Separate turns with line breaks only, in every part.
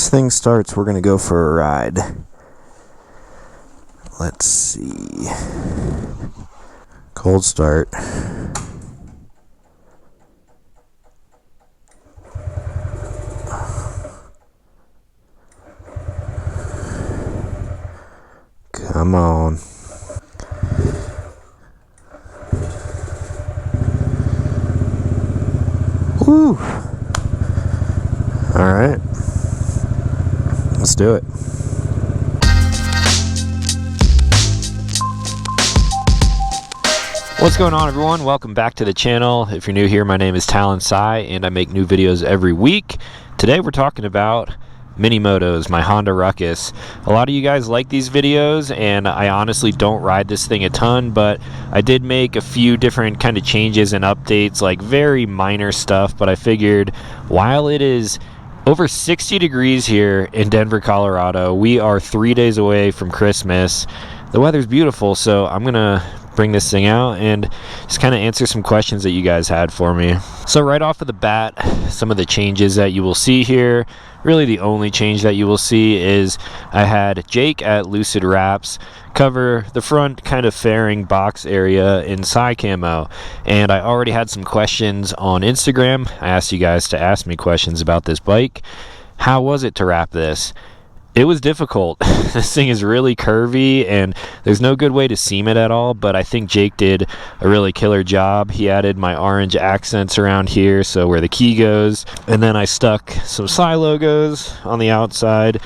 this thing starts, we're going to go for a ride. Let's see. Cold start. Come on. Woo! All right. Let's do it.
What's going on, everyone? Welcome back to the channel. If you're new here, my name is Talon and I make new videos every week. Today we're talking about mini motos, my Honda Ruckus. A lot of you guys like these videos, and I honestly don't ride this thing a ton, but I did make a few different kind of changes and updates, like very minor stuff. But I figured, while it is over 60 degrees here in Denver, Colorado, we are 3 days away from Christmas. The weather's beautiful, so I'm gonna bring this thing out and just kind of answer some questions that you guys had for me. So right off of the bat, some of the changes that you will see here, really the only change that you will see is I had Jake at Lucid Wraps cover the front kind of fairing box area in Psy Camo, and I already had some questions on Instagram. I asked you guys to ask me questions about this bike. How was it to wrap this? It was difficult. This thing is really curvy and there's no good way to seam it at all, but I think Jake did a really killer job. He added my orange accents around here, so where the key goes, and then I stuck some Psy logos on the outside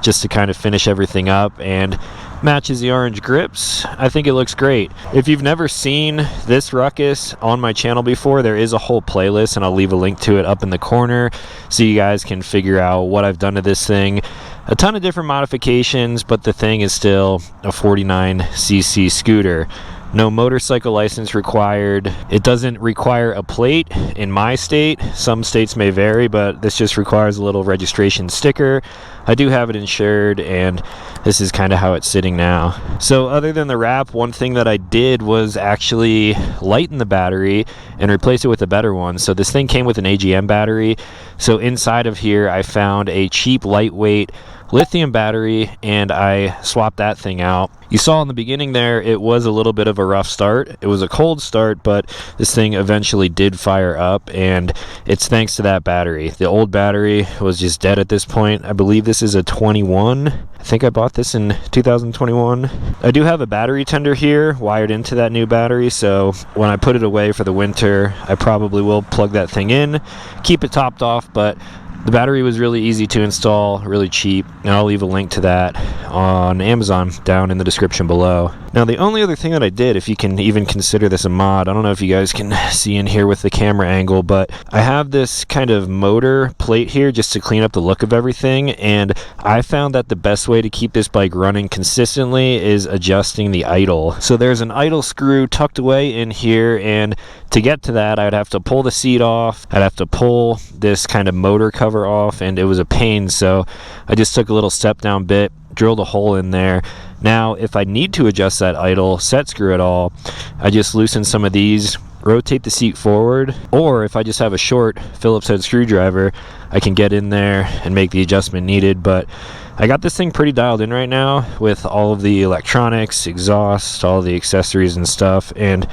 just to kind of finish everything up, and matches the orange grips. I think it looks great. If you've never seen this Ruckus on my channel before, there is a whole playlist, and I'll leave a link to it up in the corner so you guys can figure out what I've done to this thing. A ton of different modifications, but the thing is still a 49cc scooter. No motorcycle license required. It doesn't require a plate in my state. Some states may vary, but this just requires a little registration sticker. I do have it insured, and this is kind of how it's sitting now. So other than the wrap, one thing that I did was actually lighten the battery and replace it with a better one. So this thing came with an AGM battery. So inside of here, I found a cheap, lightweight lithium battery, and I swapped that thing out. You saw in the beginning there, it was a little bit of a rough start. It was a cold start, but this thing eventually did fire up, and it's thanks to that battery. The old battery was just dead at this point. I believe this is a 21. I think I bought this in 2021. I do have a battery tender here wired into that new battery, so when I put it away for the winter, I probably will plug that thing in, keep it topped off, but the battery was really easy to install, really cheap, and I'll leave a link to that on Amazon down in the description below. Now, the only other thing that I did, if you can even consider this a mod, I don't know if you guys can see in here with the camera angle, but I have this kind of motor plate here just to clean up the look of everything, and I found that the best way to keep this bike running consistently is adjusting the idle. So there's an idle screw tucked away in here, and to get to that, I'd have to pull the seat off, I'd have to pull this kind of motor cover off, and it was a pain, so I just took a little step down bit, drilled a hole in there. Now, if I need to adjust that idle set screw at all, I just loosen some of these, rotate the seat forward, or if I just have a short Phillips head screwdriver, I can get in there and make the adjustment needed. But I got this thing pretty dialed in right now with all of the electronics, exhaust, all the accessories and stuff, and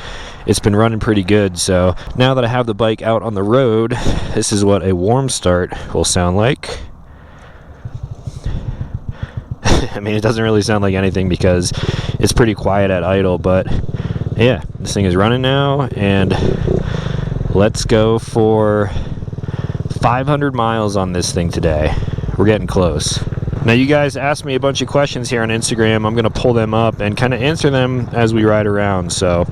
it's been running pretty good. So now that I have the bike out on the road, this is what a warm start will sound like. I mean, it doesn't really sound like anything because it's pretty quiet at idle, but yeah, this thing is running now, and let's go for 500 miles on this thing today. We're getting close. Now, you guys asked me a bunch of questions here on Instagram. I'm going to pull them up and kind of answer them as we ride around. So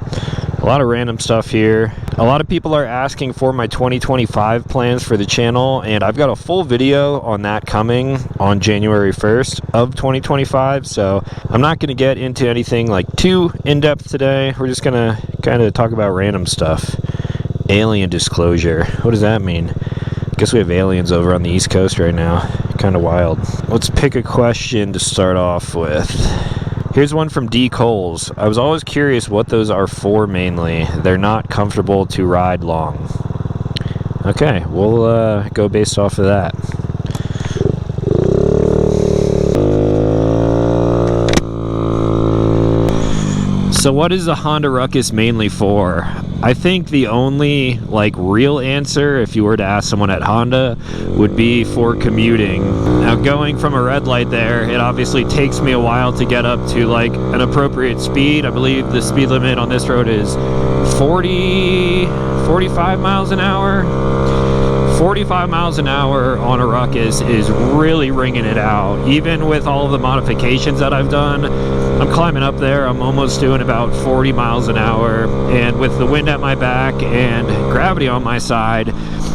a lot of random stuff here. A lot of people are asking for my 2025 plans for the channel, and I've got a full video on that coming on January 1st of 2025. So I'm not going to get into anything like too in-depth today. We're just going to kind of talk about random stuff. Alien disclosure. What does that mean? I guess we have aliens over on the East Coast right now. Kind of wild. Let's pick a question to start off with. Here's one from D. Coles. I was always curious what those are for mainly. They're not comfortable to ride long. Okay, we'll go based off of that. So what is the Honda Ruckus mainly for? I think the only like real answer, if you were to ask someone at Honda, would be for commuting. Now going from a red light there, it obviously takes me a while to get up to like an appropriate speed. I believe the speed limit on this road is 45 miles an hour. 45 miles an hour on a Ruckus is really ringing it out. Even with all the modifications that I've done, I'm climbing up there, I'm almost doing about 40 miles an hour, and with the wind at my back and gravity on my side,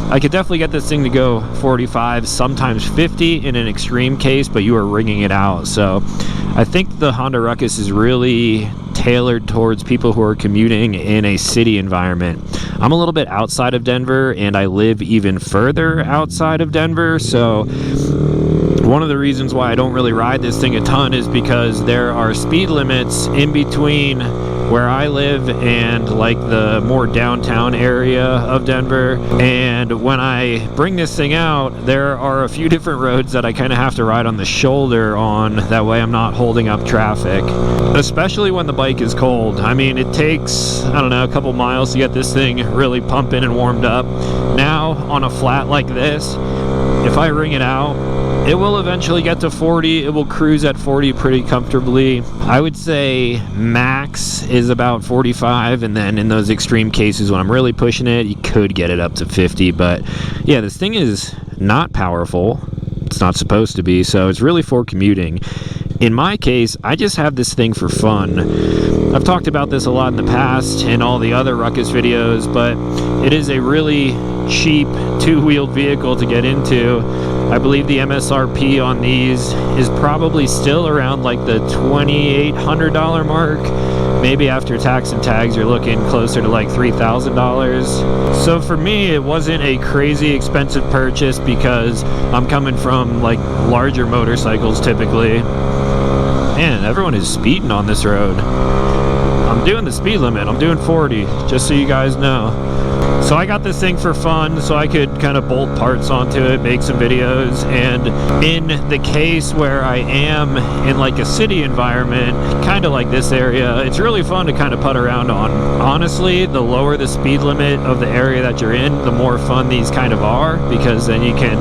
I could definitely get this thing to go 45, sometimes 50 in an extreme case, but you are ringing it out. So I think the Honda Ruckus is really tailored towards people who are commuting in a city environment. I'm a little bit outside of Denver, and I live even further outside of Denver, so one of the reasons why I don't really ride this thing a ton is because there are speed limits in between where I live and like the more downtown area of Denver, and when I bring this thing out, there are a few different roads that I kind of have to ride on the shoulder on, that way I'm not holding up traffic, especially when the bike is cold. I mean, it takes, I don't know, a couple miles to get this thing really pumping and warmed up. Now on a flat like this, if I ring it out, it will eventually get to 40. It will cruise at 40 pretty comfortably. I would say max is about 45, and then in those extreme cases when I'm really pushing it, you could get it up to 50. But yeah, this thing is not powerful. It's not supposed to be, so it's really for commuting. In my case, I just have this thing for fun. I've talked about this a lot in the past in all the other Ruckus videos, but it is a really cheap two-wheeled vehicle to get into. I believe the MSRP on these is probably still around like the $2,800 mark. Maybe after tax and tags, you're looking closer to like $3,000. So for me, it wasn't a crazy expensive purchase because I'm coming from like larger motorcycles typically. Man, everyone is speeding on this road. I'm doing the speed limit. I'm doing 40, just so you guys know. So I got this thing for fun, so I could kind of bolt parts onto it, make some videos, and in the case where I am in like a city environment, kind of like this area, it's really fun to kind of putt around on. Honestly, the lower the speed limit of the area that you're in, the more fun these kind of are, because then you can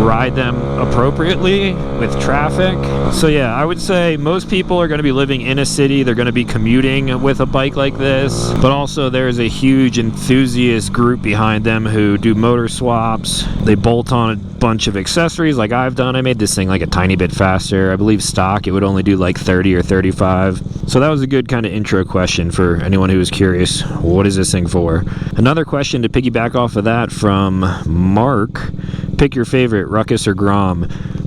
ride them appropriately with traffic. So yeah, I would say most people are going to be living in a city. They're going to be commuting with a bike like this, but also there's a huge enthusiast group behind them who do motor swaps. They bolt on a bunch of accessories like I've done. I made this thing like a tiny bit faster. I believe stock it would only do like 30 or 35. So that was a good kind of intro question for anyone who was curious, what is this thing for? Another question to piggyback off of that from Mark: pick your favorite, Ruckus or Grom.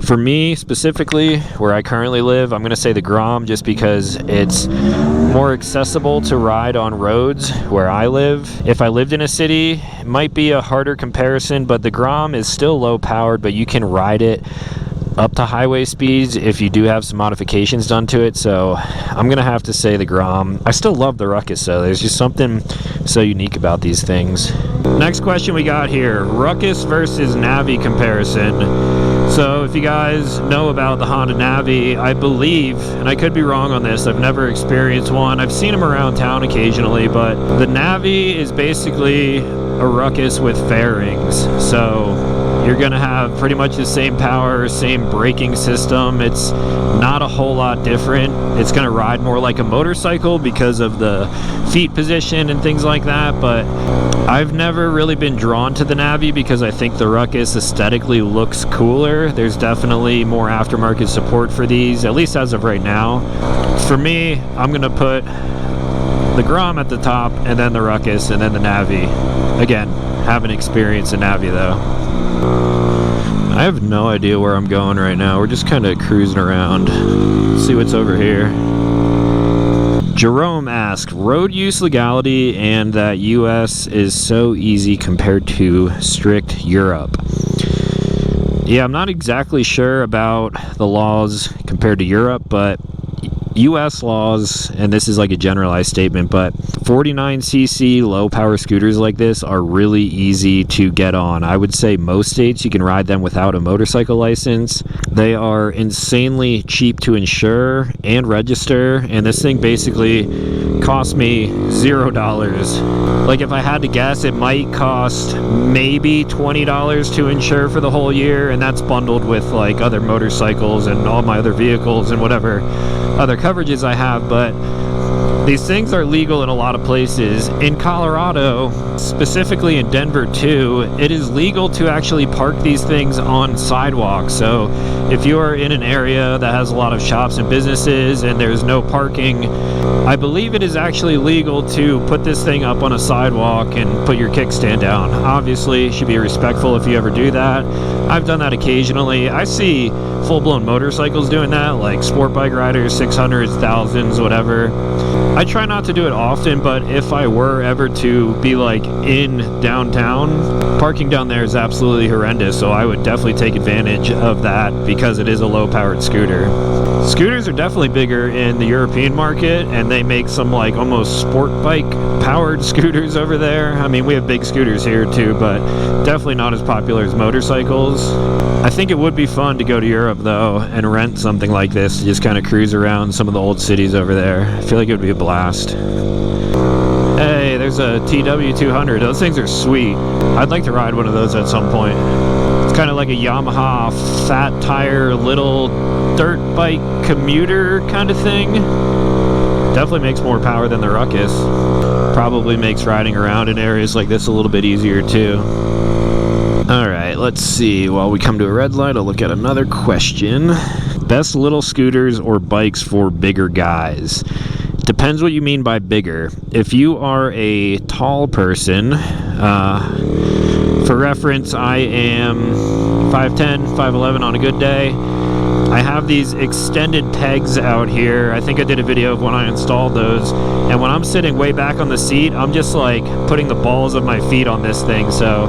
For me specifically, where I currently live, I'm going to say the Grom, just because it's more accessible to ride on roads where I live. If I lived in a city, it might be a harder comparison, but the Grom is still low powered, but you can ride it up to highway speeds if you do have some modifications done to it. So I'm gonna have to say the Grom. I still love the Ruckus though. There's just something so unique about these things. Next question we got here: Ruckus versus Navi comparison. So if you guys know about the Honda Navi, I believe, and I could be wrong on this, I've never experienced one. I've seen them around town occasionally, but the Navi is basically a Ruckus with fairings. So you're gonna have pretty much the same power, same braking system. It's not a whole lot different. It's gonna ride more like a motorcycle because of the feet position and things like that, but I've never really been drawn to the Navi because I think the Ruckus aesthetically looks cooler. There's definitely more aftermarket support for these, at least as of right now. For me, I'm gonna put the Grom at the top, and then the Ruckus, and then the Navi. Again, haven't experienced a Navi though. I have no idea where I'm going right now. We're just kind of cruising around. Let's see what's over here. Jerome asked, road use legality and that US is so easy compared to strict Europe. Yeah, I'm not exactly sure about the laws compared to Europe, but US laws, and this is like a generalized statement, but 49cc low power scooters like this are really easy to get on. I would say most states you can ride them without a motorcycle license. They are insanely cheap to insure and register, and this thing basically cost me $0. Like if I had to guess, it might cost maybe $20 to insure for the whole year, and that's bundled with like other motorcycles and all my other vehicles and whatever other coverages I have. But these things are legal in a lot of places. In Colorado, specifically in Denver too, it is legal to actually park these things on sidewalks. So if you are in an area that has a lot of shops and businesses and there's no parking, I believe it is actually legal to put this thing up on a sidewalk and put your kickstand down. Obviously, you should be respectful if you ever do that. I've done that occasionally. I see full-blown motorcycles doing that, like sport bike riders, 600s, 1000s, whatever. I try not to do it often, but if I were ever to be like in downtown, parking down there is absolutely horrendous, so I would definitely take advantage of that because it is a low-powered scooter. Scooters are definitely bigger in the European market, and they make some like almost sport bike powered scooters over there. I mean, we have big scooters here too, but definitely not as popular as motorcycles. I think it would be fun to go to Europe though and rent something like this to just kind of cruise around some of the old cities over there. I feel like it would be a blast. Hey, there's a TW200. Those things are sweet. I'd like to ride one of those at some point. It's kind of like a Yamaha fat tire little dirt bike commuter kind of thing. Definitely makes more power than the Ruckus. Probably makes riding around in areas like this a little bit easier too. Alright, let's see. While we come to a red light, I'll look at another question. Best little scooters or bikes for bigger guys? Depends what you mean by bigger. If you are a tall person, for reference, I am 5'10", 5'11" on a good day. I have these extended pegs out here. I think I did a video of when I installed those, and when I'm sitting way back on the seat, I'm just like putting the balls of my feet on this thing. So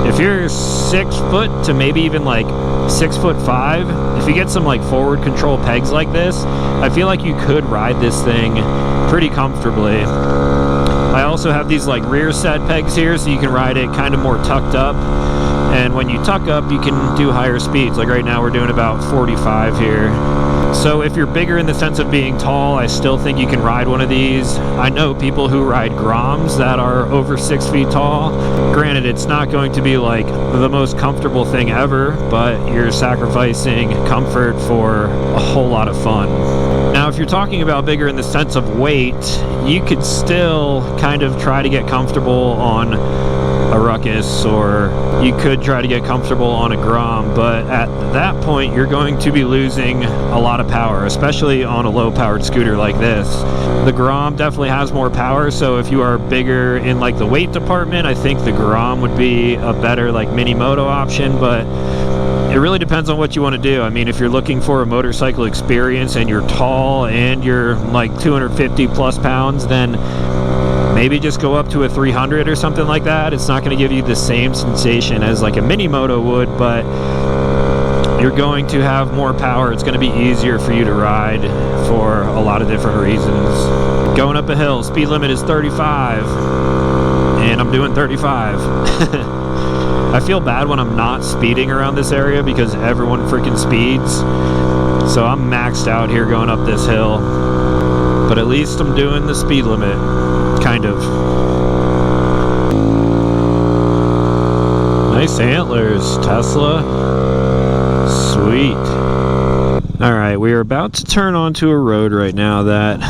if you're 6 foot to maybe even like 6'5", if you get some like forward control pegs like this, I feel like you could ride this thing pretty comfortably. I also have these like rear set pegs here, so you can ride it kind of more tucked up. And when you tuck up, you can do higher speeds. Like right now we're doing about 45 here. So if you're bigger in the sense of being tall, I still think you can ride one of these. I know people who ride Groms that are over 6 feet tall. Granted, it's not going to be like the most comfortable thing ever, but you're sacrificing comfort for a whole lot of fun. Now, if you're talking about bigger in the sense of weight, you could still kind of try to get comfortable on a Ruckus, or you could try to get comfortable on a Grom, but at that point you're going to be losing a lot of power, especially on a low powered scooter like this. The Grom definitely has more power, so if you are bigger in like the weight department, I think the Grom would be a better like mini moto option, but it really depends on what you want to do. I mean, if you're looking for a motorcycle experience and you're tall and you're like 250 plus pounds, then maybe just go up to a 300 or something like that. It's not going to give you the same sensation as like a mini moto would, but you're going to have more power. It's going to be easier for you to ride for a lot of different reasons. Going up a hill, speed limit is 35, and I'm doing 35. I feel bad when I'm not speeding around this area because everyone freaking speeds. So I'm maxed out here going up this hill, but at least I'm doing the speed limit. Kind of. Nice antlers, Tesla. Sweet. Alright, we are about to turn onto a road right now that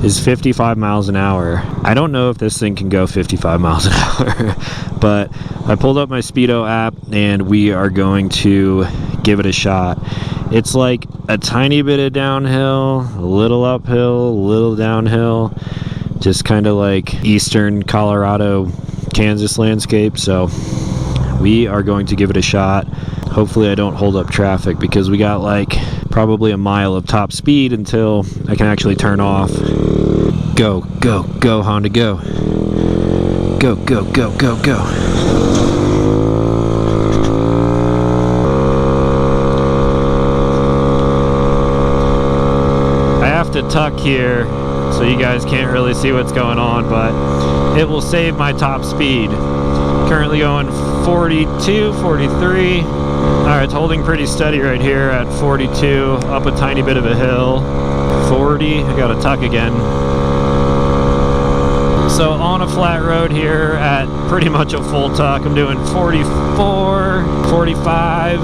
is 55 miles an hour. I don't know if this thing can go 55 miles an hour, but I pulled up my Speedo app and we are going to give it a shot. It's like a tiny bit of downhill, a little uphill, a little downhill. Just kind of like eastern Colorado, Kansas landscape. So we are going to give it a shot. Hopefully I don't hold up traffic because we got like probably a mile of top speed until I can actually turn off. Go, go, go, Honda, go. Go, go, go, go, go. to tuck here so you guys can't really see what's going on, but it will save my top speed. Currently going 42, 43. Alright, it's holding pretty steady right here at 42, up a tiny bit of a hill. 40, I gotta tuck again. So on a flat road here at pretty much a full tuck, I'm doing 44, 45.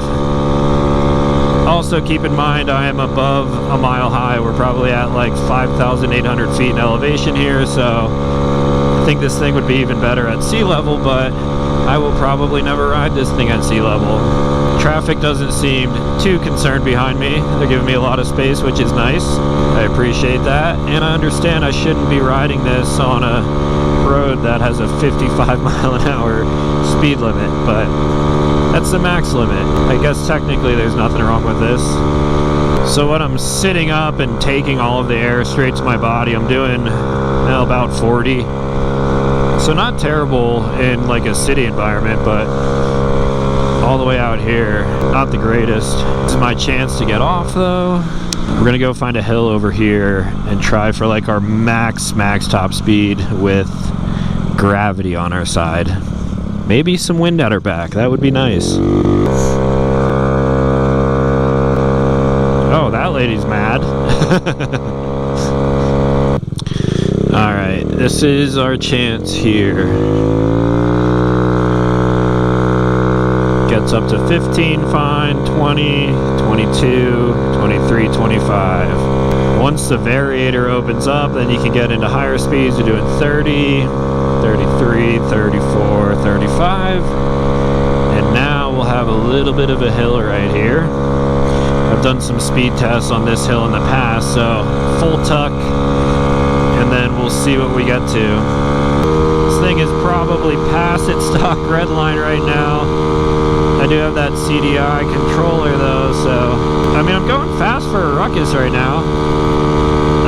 Also keep in mind I am above a mile high. We're probably at like 5,800 feet in elevation here, so I think this thing would be even better at sea level, but I will probably never ride this thing at sea level. Traffic doesn't seem too concerned behind me. They're giving me a lot of space, which is nice. I appreciate that, and I understand I shouldn't be riding this on a road that has a 55 mile an hour speed limit, but that's the max limit. I guess technically there's nothing wrong with this. So when I'm sitting up and taking all of the air straight to my body, I'm doing about 40. So not terrible in like a city environment, but all the way out here, not the greatest. This is my chance to get off though. We're gonna go find a hill over here and try for like our max top speed with gravity on our side. Maybe some wind at our back, that would be nice. Oh, that lady's mad. Alright, this is our chance here. Gets up to 15 fine, 20, 22, 23, 25. Once the variator opens up, then you can get into higher speeds. You're doing 30, 33, 34, 35. And now we'll have a little bit of a hill right here. I've done some speed tests on this hill in the past, so full tuck, and then we'll see what we get to. This thing is probably past its stock red line right now. I do have that CDI controller though, so I mean I'm going fast for a Ruckus right now.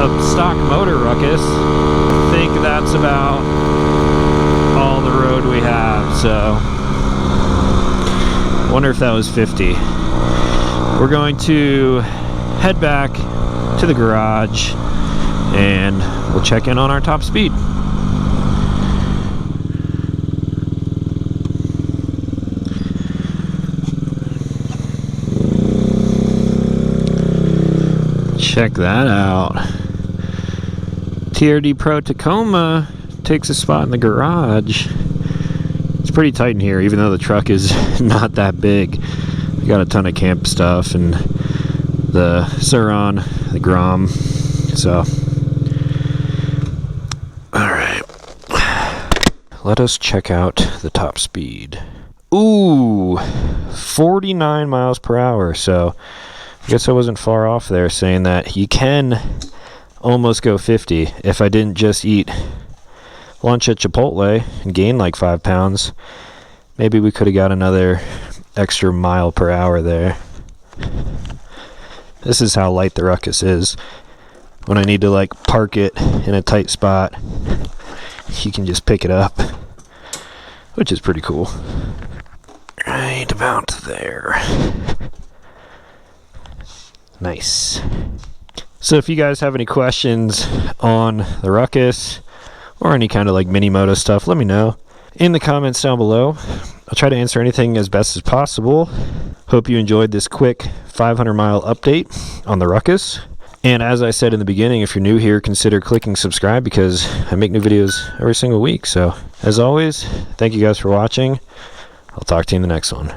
A stock motor Ruckus. I think that's about all the road we have, so wonder if that was 50. We're going to head back to the garage and we'll check in on our top speed. Check that out. TRD Pro Tacoma takes a spot in the garage. It's pretty tight in here, even though the truck is not that big. We got a ton of camp stuff and the Suron, the Grom. So, alright. Let us check out the top speed. Ooh, 49 miles per hour. So, I guess I wasn't far off there saying that you can almost go 50 if I didn't just eat lunch at Chipotle and gain like 5 pounds. Maybe we could have got another extra mile per hour there. This is how light the Ruckus is. When I need to like park it in a tight spot, you can just pick it up, which is pretty cool. Right about there. Nice. So if you guys have any questions on the Ruckus or any kind of like mini moto stuff, let me know in the comments down below. I'll try to answer anything as best as possible. Hope you enjoyed this quick 500 mile update on the Ruckus. And as I said in the beginning, if you're new here, consider clicking subscribe because I make new videos every single week. So as always, thank you guys for watching. I'll talk to you in the next one.